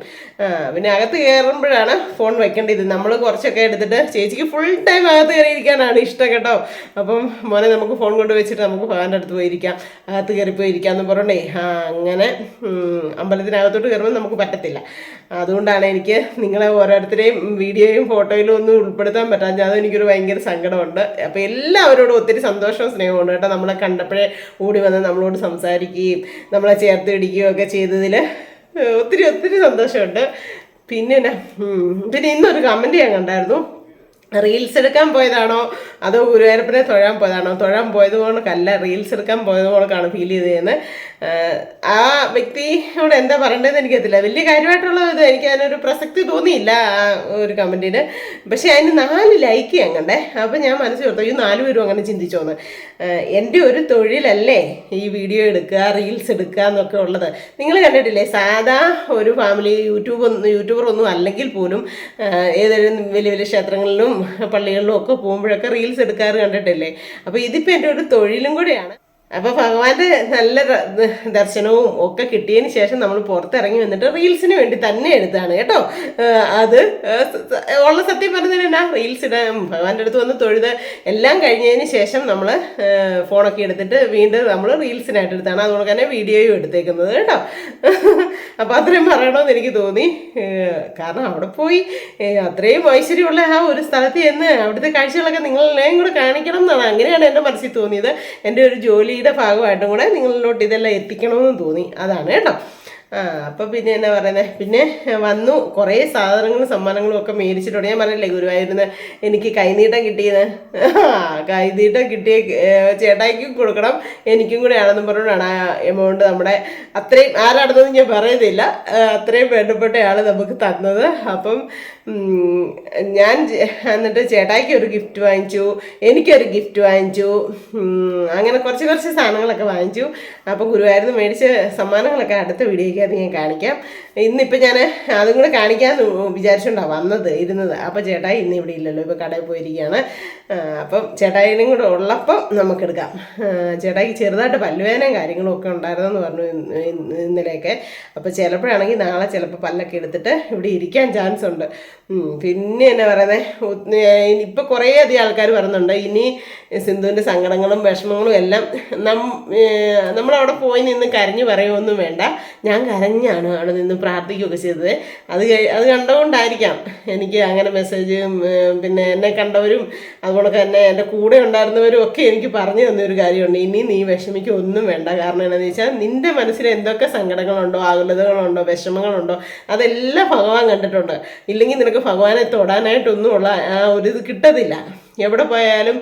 പിന്നെ അകത്ത് കയറുമ്പോഴാണ് ഫോൺ വെക്കേണ്ടത്. നമ്മൾ കുറച്ചൊക്കെ എടുത്തിട്ട് ചേച്ചിക്ക് ഫുൾ ടൈം അകത്ത് കയറിയിരിക്കാനാണ് ഇഷ്ടം കേട്ടോ. അപ്പം മോനെ നമുക്ക് ഫോൺ കൊണ്ട് വെച്ചിട്ട് നമുക്ക് ഭഗവാന്റെ അടുത്ത് പോയിരിക്കാം, അകത്ത് കയറിപ്പോയിരിക്കാം എന്ന് പറഞ്ഞേ. അങ്ങനെ അമ്പലത്തിനകത്തോട്ട് കയറുമ്പോൾ നമുക്ക് പറ്റത്തില്ല. അതുകൊണ്ടാണ് എനിക്ക് നിങ്ങളെ ഓരോരുത്തരെയും വീഡിയോയും ഫോട്ടോയിലും ഒന്നും ഉൾപ്പെടുത്താൻ പറ്റാഞ്ഞത്. അതെനിക്കൊരു ഭയങ്കര സങ്കടമുണ്ട്. അപ്പോൾ എല്ലാവരോടും ഒത്തിരി സന്തോഷവും സ്നേഹമുണ്ട് കേട്ടോ. നമ്മളെ കണ്ടപ്പോഴേ ഓടി വന്ന് നമ്മളോട് സംസാരിക്കുകയും നമ്മളെ ചേർത്ത് പിടിക്കുകയും ഒക്കെ ചെയ്തതിൽ ഒത്തിരി സന്തോഷമുണ്ട്. പിന്നെ ഇന്നൊരു കമൻറ്റ് ഞാൻ കണ്ടായിരുന്നു. റീൽസ് എടുക്കാൻ പോയതാണോ അതോ ഗുരുവായൂരപ്പനെ തൊഴാൻ പോയതാണോ? തൊഴാൻ പോയത് പോണക്കല്ല, റീൽസ് എടുക്കാൻ പോയത് പോണക്കാണ് ഫീൽ ചെയ്തതെന്ന്. ആ വ്യക്തിയോട് എന്താ പറയേണ്ടതെന്ന് എനിക്കറിയില്ല. വലിയ കാര്യമായിട്ടുള്ള ഇത് എനിക്ക് അതിനൊരു പ്രസക്തി തോന്നിയില്ല ആ ഒരു കമൻറ്റിന്. പക്ഷേ അതിന് 4 ലൈക്ക് ഞാൻ കണ്ടേ. അപ്പം ഞാൻ മനസ്സിൽ ഓർത്തു, ഈ 4 പേരും അങ്ങനെ ചിന്തിച്ചോന്ന്. എൻ്റെ ഒരു തൊഴിലല്ലേ ഈ വീഡിയോ എടുക്കുക, റീൽസ് എടുക്കുക എന്നൊക്കെ ഉള്ളത്. നിങ്ങൾ കണ്ടിട്ടില്ലേ? സാധാ ഒരു ഫാമിലി യൂട്യൂബർ ഒന്നും അല്ലെങ്കിൽ പോലും ഏതെങ്കിലും വലിയ വലിയ ക്ഷേത്രങ്ങളിലും പള്ളികളിലും ഒക്കെ പോകുമ്പോഴൊക്കെ റീൽസ് എടുക്കാറ് കണ്ടിട്ടില്ലേ? അപ്പോൾ ഇതിപ്പോൾ എൻ്റെ ഒരു തൊഴിലും കൂടെയാണ്. അപ്പോൾ ഭഗവാന്റെ നല്ല ദർശനവും ഒക്കെ കിട്ടിയതിന് ശേഷം നമ്മൾ പുറത്തിറങ്ങി വന്നിട്ട് റീൽസിന് വേണ്ടി തന്നെ എടുത്താണ് കേട്ടോ. അത് ഉള്ള സത്യം പറഞ്ഞാൽ റീൽസ് ഇടാൻ ഭഗവാന്റെ അടുത്ത് വന്ന് തൊഴുത് എല്ലാം കഴിഞ്ഞതിന് ശേഷം നമ്മൾ ഫോണൊക്കെ എടുത്തിട്ട് വീണ്ടും നമ്മൾ റീൽസിനായിട്ട് എടുത്താണ്. അതുകൊണ്ട് തന്നെ വീഡിയോയും എടുത്തേക്കുന്നത് കേട്ടോ. അപ്പോൾ അത്രയും പറയണമെന്ന് എനിക്ക് തോന്നി. കാരണം അവിടെ പോയി അത്രയും ഐശ്വര്യമുള്ള ആ ഒരു സ്ഥലത്ത് ചെന്ന് അവിടുത്തെ കാഴ്ചകളൊക്കെ നിങ്ങളെല്ലാം കൂടെ കാണിക്കണം എന്നാണ്. അങ്ങനെയാണ് എൻ്റെ മനസ്സിൽ തോന്നിയത്. എൻ്റെ ഒരു ജോലിയുടെ ഭാഗമായിട്ടും കൂടെ നിങ്ങളിലോട്ട് ഇതെല്ലാം എത്തിക്കണമെന്ന് തോന്നി. അതാണ് കേട്ടോ. അപ്പം പിന്നെ എന്നാ പറയുന്നത്, പിന്നെ വന്നു കുറേ സാധനങ്ങളും സമ്മാനങ്ങളും ഒക്കെ മേടിച്ചിട്ടുണ്ട്. ഞാൻ പറഞ്ഞില്ലേ ഗുരുവായൂരിന്ന് എനിക്ക് കൈനീട്ടം കിട്ടിയത്, കൈനീട്ടം കിട്ടിയ ചേട്ടായിക്കും കൊടുക്കണം എനിക്കും കൂടെ ആണെന്നും പറഞ്ഞുകൊണ്ടാണ് ആ എമൗണ്ട് നമ്മുടെ അത്രയും ആരാണെന്നൊന്നും ഞാൻ പറയുന്നില്ല, അത്രയും വേണ്ടപ്പെട്ട ആൾ നമുക്ക് തന്നത്. അപ്പം ഞാൻ എന്നിട്ട് ചേട്ടായിക്ക് ഒരു ഗിഫ്റ്റ് വാങ്ങിച്ചു, എനിക്കൊരു ഗിഫ്റ്റ് വാങ്ങിച്ചു, അങ്ങനെ കുറച്ച് സാധനങ്ങളൊക്കെ വാങ്ങിച്ചു. അപ്പം ഗുരുവായൂരിന്ന് മേടിച്ച സമ്മാനങ്ങളൊക്കെ അടുത്ത വീഡിയോയ്ക്കകത്ത് ഞാൻ കാണിക്കാം. ഇന്നിപ്പോൾ ഞാൻ അതും കൂടെ കാണിക്കാമെന്ന് വിചാരിച്ചുകൊണ്ടാണ് ഇരുന്നത്. അപ്പോൾ ചേട്ടായി ഇന്ന് ഇവിടെ ഇല്ലല്ലോ, ഇപ്പോൾ കടയിൽ പോയിരിക്കുകയാണ്. അപ്പം ചേട്ടായിനും കൂടെ ഉള്ളപ്പം നമുക്കെടുക്കാം. ചേട്ടായിക്ക് ചെറുതായിട്ട് പല്ലുവേദനയും കാര്യങ്ങളും ഒക്കെ ഉണ്ടായിരുന്നെന്ന് പറഞ്ഞു ഇന്നലെയൊക്കെ. അപ്പോൾ ചിലപ്പോഴാണെങ്കിൽ നാളെ ചിലപ്പോൾ പല്ലൊക്കെ എടുത്തിട്ട് ഇവിടെ ഇരിക്കാൻ ചാൻസ് ഉണ്ട്. പിന്നെ എന്നാ പറയുന്നത്, ഇപ്പം കുറേ അധികം ആൾക്കാർ പറയുന്നുണ്ട് ഇനി സിന്ധുവിൻ്റെ സങ്കടങ്ങളും വിഷമങ്ങളും എല്ലാം നമ്മളവിടെ പോയി നിന്ന് കരഞ്ഞു പറയുമൊന്നും വേണ്ട. ഞാൻ കരഞ്ഞാണ് അവിടെ നിന്ന് പ്രാർത്ഥിക്കുകയൊക്കെ ചെയ്തത്. അത് കണ്ടുകൊണ്ടായിരിക്കാം എനിക്ക് അങ്ങനെ മെസ്സേജും പിന്നെ എന്നെ കണ്ടവരും അതുകൊണ്ടൊക്കെ തന്നെ എൻ്റെ കൂടെ ഉണ്ടായിരുന്നവരും ഒക്കെ എനിക്ക് പറഞ്ഞു തന്നൊരു കാര്യമുണ്ട്. ഇനി നീ വിഷമിക്കുക ഒന്നും വേണ്ട. കാരണം എന്താണെന്ന് വെച്ചാൽ നിൻ്റെ മനസ്സിൽ എന്തൊക്കെ സങ്കടങ്ങളുണ്ടോ, ആകുലതകളുണ്ടോ, വിഷമങ്ങളുണ്ടോ അതെല്ലാം ഭഗവാൻ കണ്ടിട്ടുണ്ട്. ഇല്ലെങ്കിൽ നിനക്ക് ഭഗവാനെ തൊടാനായിട്ടൊന്നുമുള്ള ആ ഒരു ഇത് കിട്ടത്തില്ല. എവിടെ പോയാലും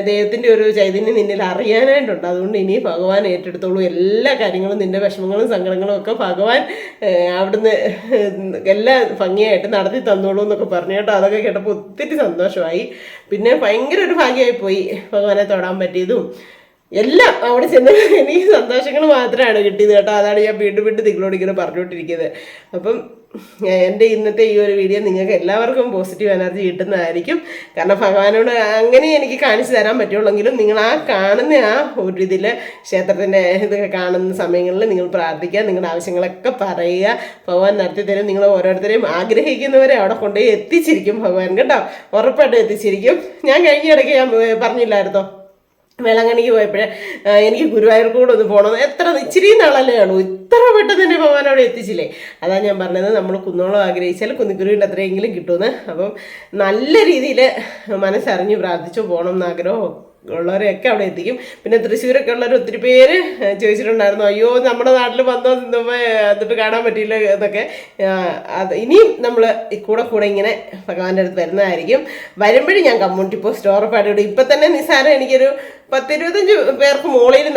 ദൈവത്തിൻ്റെ ഒരു ചൈതന്യം നിന്നിൽ അറിയാനായിട്ടുണ്ട്. അതുകൊണ്ട് ഇനി ഭഗവാൻ ഏറ്റെടുത്തോളൂ എല്ലാ കാര്യങ്ങളും, നിൻ്റെ വിഷമങ്ങളും സങ്കടങ്ങളും ഒക്കെ ഭഗവാൻ അവിടുന്ന് എല്ലാം ഭംഗിയായിട്ട് നടത്തി തന്നോളൂ എന്നൊക്കെ പറഞ്ഞു കേട്ടോ. അതൊക്കെ കേട്ടപ്പോൾ ഒത്തിരി സന്തോഷമായി. പിന്നെ ഭയങ്കര ഒരു ഭാഗ്യമായി പോയി ഭഗവാനെ തൊടാൻ പറ്റിയതും എല്ലാം. അവിടെ ചെന്ന് എനിക്ക് സന്തോഷങ്ങൾ മാത്രമാണ് കിട്ടിയത് കേട്ടോ. അതാണ് ഞാൻ വീണ്ടും നിങ്ങളോട് ഇങ്ങനെ പറഞ്ഞുകൊണ്ടിരിക്കുന്നത്. അപ്പം എൻ്റെ ഇന്നത്തെ ഈ ഒരു വീഡിയോ നിങ്ങൾക്ക് എല്ലാവർക്കും പോസിറ്റീവ് എനർജി കിട്ടുന്നതായിരിക്കും. കാരണം ഭഗവാനോട് അങ്ങനെ എനിക്ക് കാണിച്ചു തരാൻ പറ്റുള്ളെങ്കിലും നിങ്ങൾ ആ കാണുന്ന ആ ഒരു ഇതിൽ ക്ഷേത്രത്തിൻ്റെ ഇതൊക്കെ കാണുന്ന സമയങ്ങളിൽ നിങ്ങൾ പ്രാർത്ഥിക്കുക, നിങ്ങളുടെ ആവശ്യങ്ങളൊക്കെ പറയുക, ഭഗവാൻ നടത്തി തരും. നിങ്ങൾ ഓരോരുത്തരെയും ആഗ്രഹിക്കുന്നവരെ അവിടെ കൊണ്ടുപോയി എത്തിച്ചിരിക്കും ഭഗവാൻ കേട്ടോ, ഉറപ്പായിട്ടും എത്തിച്ചിരിക്കും. ഞാൻ കഴിഞ്ഞ ഇടയ്ക്ക് ഞാൻ പറഞ്ഞില്ലായിരുന്നോ വേളാങ്കണ്ണിക്ക് പോയപ്പോഴേ എനിക്ക് ഗുരുവായൂർ കൂടെ ഒന്ന് പോകണം, എത്ര ഇച്ചിരി നാളല്ലേ ഉള്ളൂ, ഇത്ര പെട്ടെന്ന് തന്നെ ഭഗവാൻ അവിടെ എത്തിച്ചില്ലേ. അതാണ് ഞാൻ പറഞ്ഞത്, നമ്മൾ കുന്നോളം ആഗ്രഹിച്ചാൽ കുന്നിക്കുരുവിൻ്റെ അത്രയെങ്കിലും കിട്ടുമെന്ന്. അപ്പം നല്ല രീതിയിൽ മനസ്സറിഞ്ഞ് പ്രാർത്ഥിച്ചു പോകണം എന്ന് ആഗ്രഹം ഉള്ളവരെയൊക്കെ അവിടെ എത്തിക്കും. പിന്നെ തൃശ്ശൂരൊക്കെ ഉള്ളവർ ഒത്തിരി പേര് ചോദിച്ചിട്ടുണ്ടായിരുന്നു, അയ്യോ നമ്മുടെ നാട്ടിൽ വന്നോ എന്നിട്ട് കാണാൻ പറ്റിയില്ല എന്നൊക്കെ. അത് ഇനിയും നമ്മൾ കൂടെ ഇങ്ങനെ ഭഗവാന്റെ അടുത്ത് വരുന്നതായിരിക്കും. വരുമ്പോഴും ഞാൻ കമ്മ്യൂണിറ്റി പോസ്റ്റ് ഉറപ്പായിട്ട് ഇപ്പം തന്നെ നിസ്സാരം എനിക്കൊരു 10-25 പേർക്ക് മുകളിൽ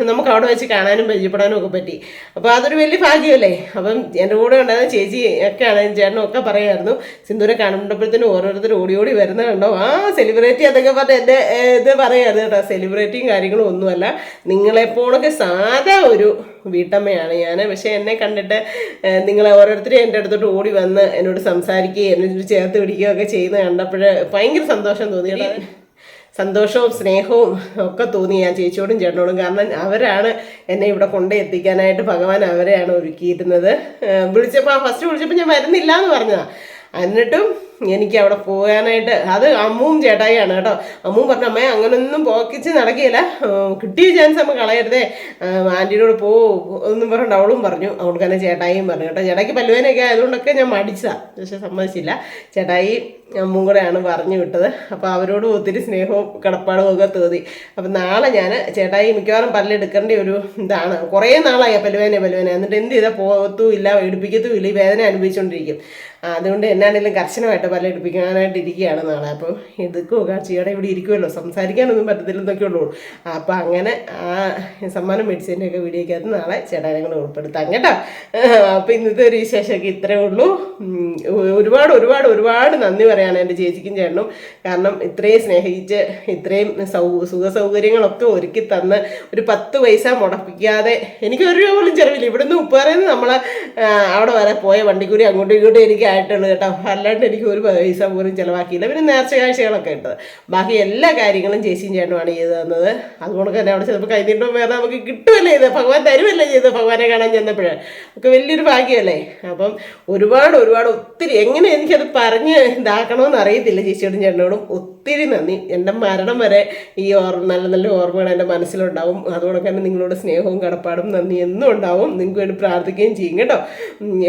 നമുക്ക് അവിടെ വെച്ച് കാണാനും പരിചയപ്പെടാനും ഒക്കെ പറ്റി. അപ്പോൾ അതൊരു വലിയ ഭാഗ്യമല്ലേ. അപ്പം എൻ്റെ കൂടെ ഉണ്ടായിരുന്ന ചേച്ചി ഒക്കെയാണ് ചേട്ടനും ഒക്കെ പറയായിരുന്നു, സിന്ധുവിനെ കാണുമ്പോഴത്തേനും ഓരോരുത്തർ ഓടി വരുന്നത് കണ്ടോ, സെലിബ്രിറ്റി അതൊക്കെ പറഞ്ഞ് എൻ്റെ ഇത് പറയായിരുന്നു കേട്ടോ. സെലിബ്രിറ്റിയും കാര്യങ്ങളും ഒന്നുമല്ല, നിങ്ങളെപ്പോഴൊക്കെ സാധാ ഒരു വീട്ടമ്മയാണ് ഞാൻ. പക്ഷേ എന്നെ കണ്ടിട്ട് നിങ്ങളെ ഓരോരുത്തരും എൻ്റെ അടുത്തോട്ട് ഓടി വന്ന് എന്നോട് സംസാരിക്കുകയും എന്നോട് ചേർത്ത് പിടിക്കുകയും ഒക്കെ ചെയ്യുന്നത് കണ്ടപ്പോൾ ഭയങ്കര സന്തോഷം തോന്നി. സന്തോഷവും സ്നേഹവും ഒക്കെ തോന്നി ഞാൻ ചേച്ചിയോടും ചേട്ടനോടും. കാരണം അവരാണ് എന്നെ ഇവിടെ കൊണ്ടെത്തിക്കാനായിട്ട് ഭഗവാൻ അവരെയാണ് ഒരുക്കിയിരുന്നത്. ഫസ്റ്റ് വിളിച്ചപ്പോൾ ഞാൻ വരുന്നില്ല എന്ന് പറഞ്ഞതാണ്. എന്നിട്ടും എനിക്ക് അവിടെ പോകാനായിട്ട് അത് അമ്മുവും ചേട്ടായിയാണ് കേട്ടോ. അമ്മുവും പറഞ്ഞു, അമ്മയെ അങ്ങനൊന്നും പോക്കിച്ച് നടക്കുകയില്ല, കിട്ടിയ ചാൻസ് നമ്മൾ കളയരുതേ, ആൻറ്റിയോട് എന്നും പറഞ്ഞിട്ട് അവളും പറഞ്ഞു. അവൾക്ക് തന്നെ ചേട്ടായിയും പറഞ്ഞു കേട്ടോ. ചേട്ടായിക്ക് പല്ലുവേനൊക്കെ ആയതുകൊണ്ടൊക്കെ ഞാൻ മടിച്ചതാണ്, പക്ഷെ സമ്മതിച്ചില്ല. ചേട്ടായി അമ്മും കൂടെയാണ് പറഞ്ഞു വിട്ടത്. അപ്പോൾ അവരോടും ഒത്തിരി സ്നേഹവും കടപ്പാടും ഒക്കെ തോന്നി. അപ്പം നാളെ ഞാൻ ചേട്ടായി മിക്കവാറും പല്ലെടുക്കേണ്ട ഒരു ഇതാണ്. കുറേ നാളായി പല്ലുവേന എന്നിട്ട് എന്ത് ചെയ്താൽ പോകത്തുമില്ല, എടുപ്പിക്കത്തുമില്ല, ഈ വേദന അനുഭവിച്ചുകൊണ്ടിരിക്കും. അതുകൊണ്ട് എന്നാണെങ്കിലും കർശനമായിട്ട് പല്ലെടുപ്പിക്കാനായിട്ട് ഇരിക്കുകയാണ് നാളെ. അപ്പോൾ ഇതൊക്കെ കാഴ്ചയോടെ ഇവിടെ ഇരിക്കുമല്ലോ, സംസാരിക്കാനൊന്നും പറ്റത്തില്ലെന്നൊക്കെ ഉള്ളൂ. അപ്പോൾ അങ്ങനെ ആ സമ്മാനം മേടിച്ചതിൻ്റെയൊക്കെ വീഡിയോക്കകത്ത് നാളെ ചേട്ടാനെ കൂടെ ഉൾപ്പെടുത്താം കേട്ടോ. അപ്പോൾ ഇന്നത്തെ ഒരു വിശേഷമൊക്കെ ഇത്രയേ ഉള്ളൂ. ഒരുപാട് നന്ദി പറയാണ് എൻ്റെ ചേച്ചിക്കും ചേട്ടനും. കാരണം ഇത്രയും സ്നേഹിച്ച് ഇത്രയും സുഖ സൗകര്യങ്ങളൊക്കെ ഒരുക്കി തന്ന് ഒരു 10 പൈസ മുടപ്പിക്കാതെ, എനിക്ക് ഒരു രൂപ പോലും ചിലവില്ല. ഇവിടുന്ന് ഉപ്പുകറിന്ന് നമ്മൾ അവിടെ വരെ പോയ വണ്ടിക്കൂടി അങ്ങോട്ടും ഇങ്ങോട്ടും എനിക്ക് ആയിട്ടുള്ളൂ കേട്ടോ. അല്ലാണ്ട് എനിക്ക് ഒരു പൈസ പോലും ചിലവാക്കിയില്ല. പിന്നെ നേർച്ച കാഴ്ചകളൊക്കെ ഇട്ടത്, ബാക്കി എല്ലാ കാര്യങ്ങളും ചേച്ചിയും ചേട്ടനുമാണ് ചെയ്ത് തന്നത്. അതുകൊണ്ട് തന്നെ അവിടെ ചെന്നപ്പോൾ കൈനീട്ടം വേറെ നമുക്ക് കിട്ടുമല്ലേ ചെയ്ത്, ഭഗവാൻ തരുമല്ലേ ചെയ്ത്, ഭഗവാനെ കാണാൻ ചെന്നപ്പോഴേ ഒക്കെ വലിയൊരു ഭാഗ്യമല്ലേ. അപ്പം ഒരുപാട് ഒത്തിരി എങ്ങനെ എനിക്കത് പറഞ്ഞ് ഇതാക്കണമെന്ന് അറിയത്തില്ല. ചേച്ചിയോടും ചേട്ടനോടും ഒത്തിരി നന്ദി. എൻ്റെ മരണം വരെ ഈ നല്ല ഓർമ്മകൾ എൻ്റെ മനസ്സിലുണ്ടാവും. അതുകൊണ്ട് തന്നെ നിങ്ങളോട് സ്നേഹവും കടപ്പാടും നന്ദി എന്നും ഉണ്ടാവും. നിങ്ങൾക്ക് വേണ്ടി പ്രാർത്ഥിക്കുകയും ചെയ്യും കേട്ടോ.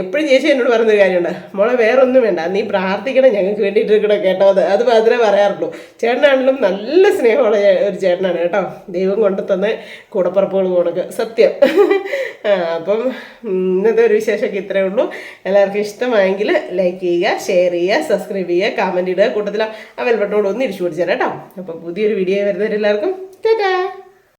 എപ്പോഴും ചേച്ചി എന്നോട് പറയുന്നൊരു കാര്യമുണ്ട്, മോളെ വേറെ ഒന്നും വേണ്ട, നീ പ്രാർത്ഥിക്കണം, ഞങ്ങൾക്ക് വേണ്ടിയിട്ട് ഇരിക്കണം കേട്ടോ. അത് മാത്രമേ പറയാറുള്ളൂ. ചേട്ടനാണെങ്കിലും നല്ല സ്നേഹമുള്ള ഒരു ചേട്ടനാണ് കേട്ടോ. ദൈവം കൊണ്ടു തന്ന് കൂടപ്പുറപ്പുകൾ പോണക്ക് സത്യം. അപ്പം ഇന്നത്തെ ഒരു വിശേഷമൊക്കെ ഇത്രയേ ഉള്ളൂ. എല്ലാവർക്കും ഇഷ്ടമായെങ്കിൽ ലൈക്ക് ചെയ്യുക, ഷെയർ ചെയ്യുക, സബ്സ്ക്രൈബ് ചെയ്യുക, കമൻറ്റ് ഇടുക, കൂട്ടത്തിൽ ആ ബെൽ ബട്ടൺ ഒന്ന് ഇടിച്ചു പിടിച്ചാൽ കേട്ടോ. അപ്പോൾ പുതിയൊരു വീഡിയോ വരുന്നവരെല്ലാവർക്കും ടാറ്റാ.